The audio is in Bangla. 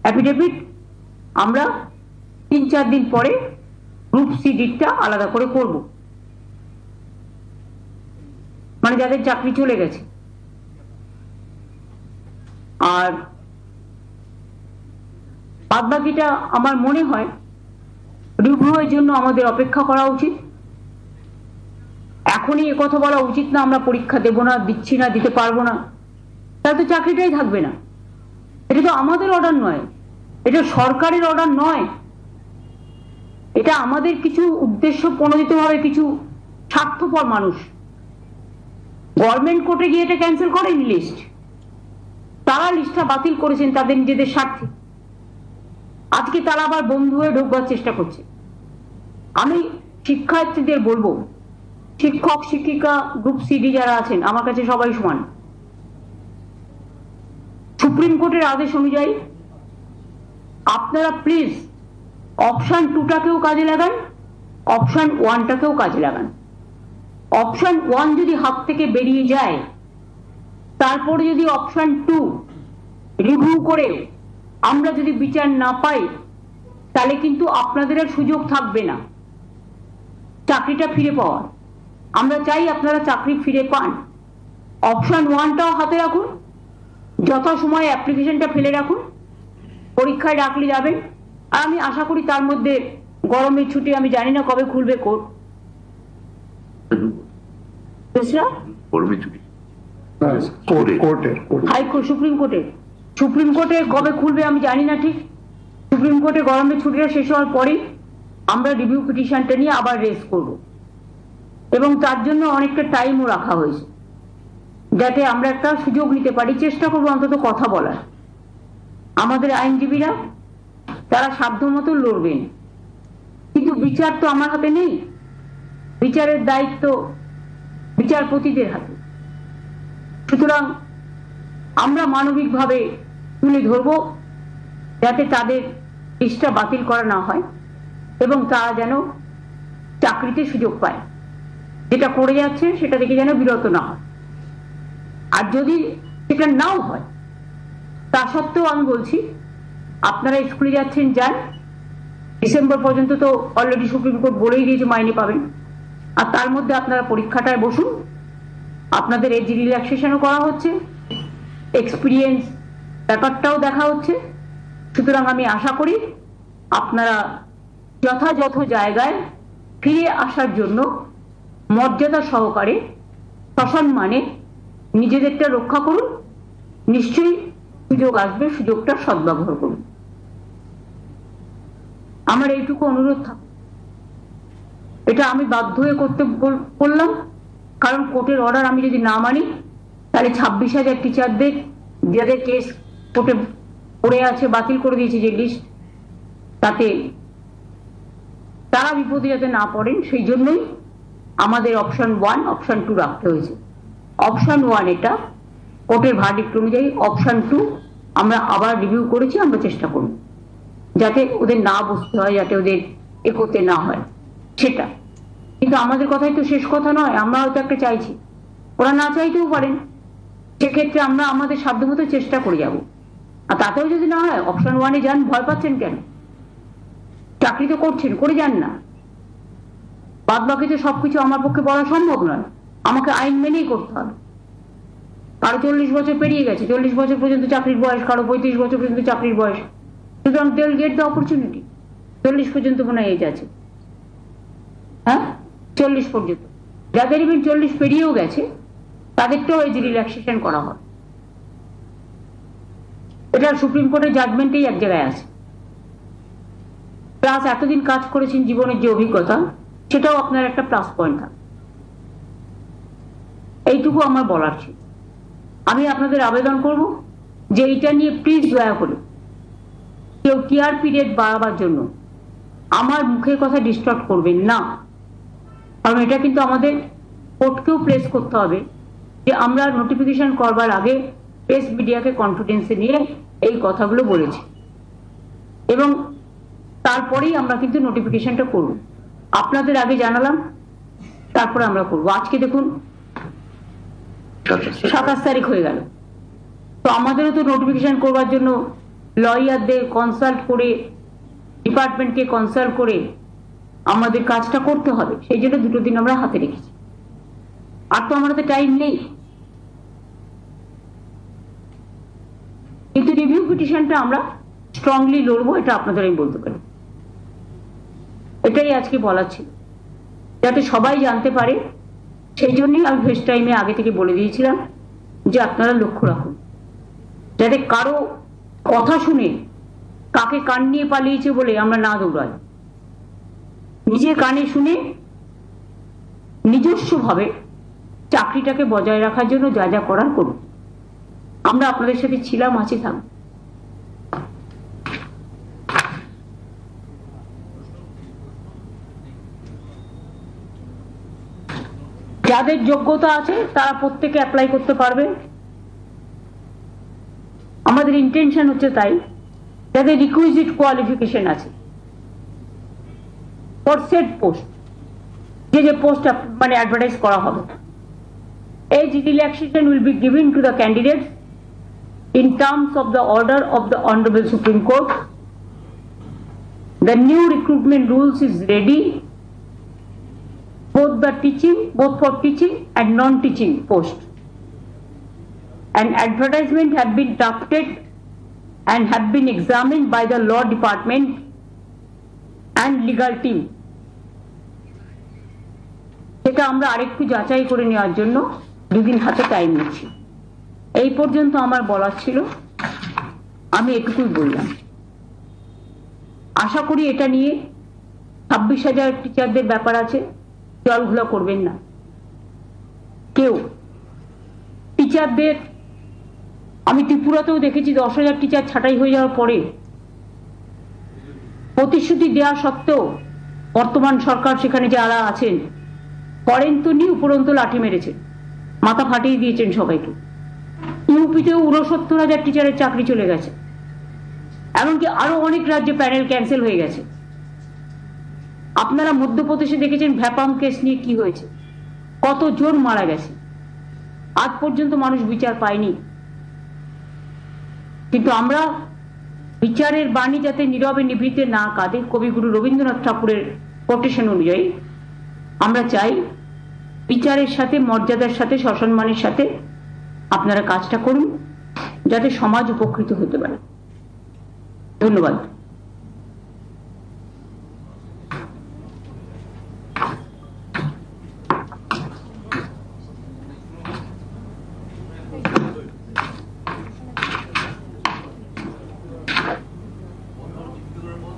অ্যাফিডেভিট আমরা 3-4 দিন পরে গ্রুপ সি ডিটটা আলাদা করে করব, মানে যাদের চাকরি চলে গেছে। আর বাদ বাকিটা আমার মনে হয় রিভিউয়ের জন্য আমাদের অপেক্ষা করা উচিত। এখনই কথা বলা উচিত না আমরা পরীক্ষা দেব না, দিচ্ছি না, দিতে পারবো না, তাহলে তো চাকরিটাই থাকবে না। এটা তো আমাদের অর্ডার নয়, এটা সরকারের অর্ডার নয়, এটা আমাদের কিছু উদ্দেশ্য প্রণোদিতভাবে কিছু স্বার্থপর মানুষ গভর্নমেন্ট কোর্টে গিয়ে এটা ক্যান্সেল করেনি লিস্ট, তারা লিস্টটা বাতিল করেছেন তাদের নিজেদের স্বার্থে। আজকে তারা আবার বন্ধু হয়ে ঢোকবার চেষ্টা করছে। আমি শিক্ষার্থীদের বলবো, শিক্ষক শিক্ষিকা গ্রুপ সিডি যারা আছেন আমার কাছে সবাই সমান। সুপ্রিম কোর্টের আদেশ অনুযায়ী আপনারা প্লিজ অপশন 2টাকেও কাজে লাগান, অপশন 1টাকেও কাজে লাগান। অপশন 1 যদি হাত থেকে বেরিয়ে যায়, তারপরে যদি অপশন 2 রিভিউ করে আমরা যদি বিচার না পাই, তাহলে কিন্তু আপনাদের আর সুযোগ থাকবে না চাকরিটা ফিরে পাওয়ার। আমরা চাই আপনারা চাকরি ফিরে পান। অপশন 1টাও হাতে রাখুন, যথাসময়ে অ্যাপ্লিকেশনটা ফেলে রাখুন, পরীক্ষায় ডাকলে যাবেন। আর আমি আশা করি তার মধ্যে গরমের ছুটি, আমি জানি না কবে খুলবে কোর্ট, হাইকোর্ট সুপ্রিম কোর্টে কবে খুলবে আমি জানি না ঠিক। সুপ্রিম কোর্টে গরমের ছুটিটা শেষ হওয়ার পরেই আমরা রিভিউ পিটিশনটা নিয়ে আবার রেজ করব, এবং তার জন্য অনেকটা টাইমও রাখা হয়েছে যাতে আমরা একটা সুযোগ নিতে পারি। চেষ্টা করবো অন্তত কথা বলার। আমাদের আইনজীবীরা তারা সাধ্যমতো লড়বেন, কিন্তু বিচার তো আমার হাতে নেই, বিচারের দায়িত্ব বিচারপতিদের হাতে। সুতরাং আমরা মানবিকভাবে তুলে ধরব যাতে তাদের লিস্টটা বাতিল করা না হয় এবং তারা যেন চাকরিতে সুযোগ পায়। যেটা করে যাচ্ছে সেটা থেকে যেন বিরত না হয়। আর যদি সেটা নাও হয়, তা সত্ত্বেও আমি বলছি আপনারা স্কুলে যাচ্ছেন যান, ডিসেম্বর পর্যন্ত তো অলরেডি সুপ্রিম কোর্ট বলেই দিয়েছে মাইনে পাবেন। আর তার মধ্যে আপনারা পরীক্ষাটায় বসুন, আপনাদের এজ রিল্যাক্সেশনও করা হচ্ছে, এক্সপিরিয়েন্স ব্যাপারটাও দেখা হচ্ছে। সুতরাং আমি আশা করি আপনারা যথাযথ জায়গায় ফিরে আসার জন্য মর্যাদা সহকারে সসম্মানে নিজেদেরটা রক্ষা করুন। নিশ্চয়ই সুযোগ আসবে, সুযোগটা সদ্ব্যবহার করুন। আমার এইটুকু অনুরোধ থাকে। এটা আমি বাধ্য হয়ে করতে বললাম, কারণ কোর্টের অর্ডার আমি যদি না মানি তাহলে 26,000 টিচারদের যাদের কেস কোর্টে পড়ে আছে, বাতিল করে দিয়েছে যে লিস্ট, তাতে তারা বিপদে যাতে না পড়েন সেই জন্যই আমাদের অপশন 1 অপশন 2 রাখতে হয়েছে। অপশন 1 এটা কোর্টের ভার্ডিক্ট অনুযায়ী, অপশন 2 আমরা আবার রিভিউ করেছি। আমরা চেষ্টা করব যাতে ওদের না বসতে হয়, যাতে ওদের এগোতে না হয় সেটা। কিন্তু আমাদের কথাই তো শেষ কথা নয়, আমরা হয়তো একটা চাইছি, ওরা না চাইতেও পারেন। সেক্ষেত্রে আমরা আমাদের সাধ্যমতো চেষ্টা করে যাব। আর তাতেও যদি না হয় অপশন 1-এ যান। ভয় পাচ্ছেন কেন? চাকরি তো করছেন, করে যান না। বাদ বাকি তো সবকিছু আমার পক্ষে বলা সম্ভব নয়, আমাকে আইন মেনেই করতে হবে। কারো 40 বছর পেরিয়ে গেছে, 40 বছর পর্যন্ত চাকরির বয়স, কারো 35 বছর পর্যন্ত চাকরির বয়স। সুতরাং they will get the opportunity. 40 পর্যন্ত মনে হয় এজ আছে, হ্যাঁ 40 পর্যন্ত। যাদের ইভেন 40 পেরিয়েও গেছে তাদেরটাও এজ রিল্যাক্সেশন করা হয়। এটা সুপ্রিম কোর্টের জাজমেন্টেই এক জায়গায় আছে। প্লাস এতদিন কাজ করেছেন, জীবনের যে অভিজ্ঞতা, সেটাও আপনার একটা প্লাস পয়েন্ট থাকে। এইটুকু আমার বলার ছিল। আমি আপনাদের আবেদন করব যে এইটা নিয়ে প্লিজ দয়া করে কেউ টিআর পিরিয়ড বাড়াবার জন্য আমার মুখের কথা ডিস্টার্ব করবেন না। কারণ এটা কিন্তু আমাদের কোর্টকেও প্লেস করতে হবে যে আমরা নোটিফিকেশন করবার আগে প্রেস মিডিয়াকে কনফিডেন্সে নিয়ে এই কথাগুলো বলেছি, এবং তারপরেই আমরা কিন্তু নোটিফিকেশনটা করব। আপনাদের আগে জানালাম, তারপরে আমরা করব। আজকে দেখুন 27 তারিখ হয়ে গেল, তো আমাদেরও তো নোটিফিকেশন করবার জন্য লয়ারদের কনসাল্ট করে, ডিপার্টমেন্টকে কনসাল্ট করে আমাদের কাজটা করতে হবে। সেই জন্য 2 দিন আমরা হাতে রেখেছি। আর তো আমাদের টাইম নেই। কিন্তু রিভিউ পিটিশনটা আমরা স্ট্রংলি লড়বো, এটা আপনাদের আমি বলতে পারি। এটাই আজকে বলার ছিল, যাতে সবাই জানতে পারে। সেই জন্যই আমি ফেস টাইমে আগে থেকে বলে দিয়েছিলাম যে আপনারা লক্ষ্য রাখুন, যাতে কারো কথা শুনে কাকে কান নিয়ে পালিয়েছে বলে আমরা না দৌড়াই। নিজের কানে শুনে নিজস্বভাবে চাকরিটাকে বজায় রাখার জন্য যা যা করার করুন। আমরা আপনাদের সাথে ছিলাম, আছি, থাকবো। যাদের যোগ্যতা আছে তারা প্রত্যেকে অ্যাপ্লাই করতে পারবে। আমাদের ইন্টেনশন হচ্ছে তাই, যাদের রিকুইজিট কোয়ালিফিকেশন আছে ফর সেট পোস্ট, যে পোস্ট মানে অ্যাডভার্টাইজ করা হবে। Age relaxation will be given to the candidates in terms of the order of the Honorable Supreme Court. The new recruitment rules is ready, both for teaching and non-teaching post. An advertisement have been drafted and have been examined by the law department and legal team. সেটা আমরা আরেকটু যাচাই করে নেওয়ার জন্য 2 দিন হাতে টাইম নিচ্ছি। এই পর্যন্ত আমার বলার ছিল, আমি এটুকুই বললাম। আশা করি এটা নিয়ে 26,000 টিচারদের ব্যাপার আছে, জলঘোলা করবেন না কেউ। টিচারদের আমি ত্রিপুরাতেও দেখেছি 10,000 টিচার ছাঁটাই হয়ে যাওয়ার পরে প্রতিশ্রুতি দেওয়া সত্ত্বেও বর্তমান সরকার সেখানে যারা আছেন করেন তো নি, উপরন্ত লাঠি মেরেছেন, মাথা ফাটিয়ে দিয়েছেন সবাইকে। ইউপিতেও 69,000 টিচারের চাকরি চলে গেছে, এমনকি আরো অনেক রাজ্যে প্যানেল ক্যান্সেল হয়ে গেছে। আপনারা মধ্যপ্রদেশে দেখেছেন ভ্যাপাম কেস নিয়ে কি হয়েছে, কত জন মারা গেছে, আজ পর্যন্ত মানুষ বিচার পায়নি। কিন্তু আমরা বিচারের বাণী যাতে নীরবে নিভৃতে না কাঁদে, কবিগুরু রবীন্দ্রনাথ ঠাকুরের কোটেশন অনুযায়ী আমরা চাই বিচারের সাথে, মর্যাদার সাথে, সসম্মানের সাথে আপনারা কাজটা করুন, যাতে সমাজ উপকৃত হতে পারে। ধন্যবাদ।